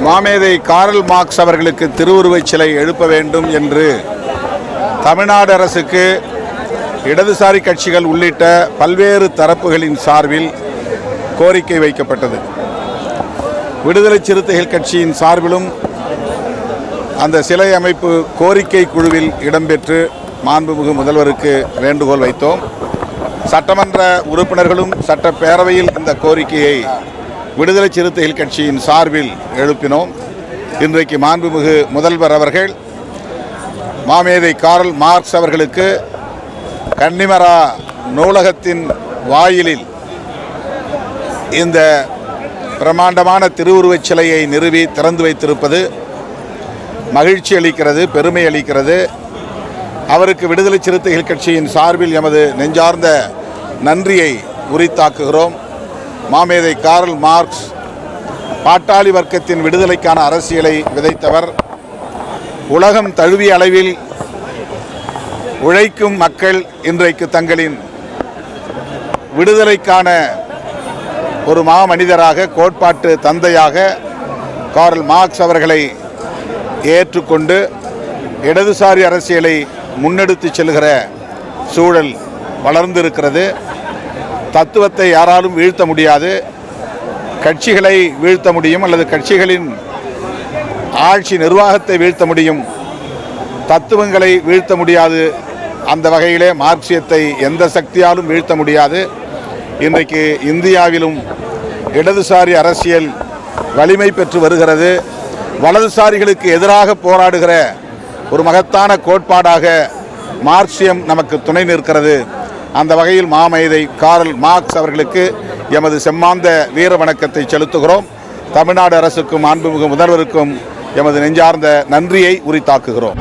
மாமேதை Karl Marx அவர்களுக்கு திருவுருவச் சிலை எழுப்ப வேண்டும் என்று தமிழ்நாடு அரசுக்கு இடதுசாரி கட்சிகள் உள்ளிட்ட பல்வேறு தரப்புகளின் சார்பில் கோரிக்கை வைக்கப்பட்டது. விடுதலை சிறுத்தைகள் கட்சியின் சார்பிலும் அந்த சிலை அமைப்பு கோரிக்கை குழுவில் இடம்பெற்று மாண்புமிகு முதல்வருக்கு வேண்டுகோள் வைத்தோம். சட்டமன்ற உறுப்பினர்களும் சட்டப்பேரவையில் இந்த கோரிக்கையை விடுதலை சிறுத்தைகள் கட்சியின் சார்பில் எழுப்பினோம். இன்றைக்கு மாண்புமிகு முதல்வர் அவர்கள் மாமேதை கார்ல் மார்க்ஸ் அவர்களுக்கு கன்னிமரா நூலகத்தின் வாயிலில் இந்த பிரமாண்டமான திருவுருவச் சிலையை நிறுவி திறந்து வைத்திருப்பது மகிழ்ச்சி அளிக்கிறது, பெருமை அளிக்கிறது. அவருக்கு விடுதலை சிறுத்தைகள் கட்சியின் சார்பில் எமது நெஞ்சார்ந்த நன்றியை உரித்தாக்குகிறோம். மாமேதை கார்ல் மார்க்ஸ் பாட்டாளி வர்க்கத்தின் விடுதலைக்கான அரசியலை விதைத்தவர். உலகம் தழுவிய அளவில் உழைக்கும் மக்கள் இன்றைக்கு தங்களின் விடுதலைக்கான ஒரு மாமனிதராக, கோட்பாட்டு தந்தையாக கார்ல் மார்க்ஸ் அவர்களை ஏற்றுக்கொண்டு இடதுசாரி அரசியலை முன்னெடுத்து செல்கிற சூழல் வளர்ந்திருக்கிறது. தத்துவத்தை யாராலும் வீழ்த்த முடியாது. கட்சிகளை வீழ்த்த முடியும் அல்லது கட்சிகளின் ஆட்சி நிர்வாகத்தை வீழ்த்த முடியும், தத்துவங்களை வீழ்த்த முடியாது. அந்த வகையிலே மார்க்சியத்தை எந்த சக்தியாலும் வீழ்த்த முடியாது. இன்றைக்கு இந்தியாவிலும் இடதுசாரி அரசியல் வலிமை பெற்று வருகிறது. வலதுசாரிகளுக்கு எதிராக போராடுகிற ஒரு மகத்தான கோட்பாடாக மார்க்சியம் நமக்கு துணை நிற்கிறது. அந்த வகையில் மாமேதை கார்ல் மார்க்ஸ் அவர்களுக்கு எமது செம்மாந்த வீர வணக்கத்தை செலுத்துகிறோம். தமிழ்நாடு அரசுக்கும் மாண்புமிகு முதல்வருக்கும் எமது நெஞ்சார்ந்த நன்றியை உரித்தாக்குகிறோம்.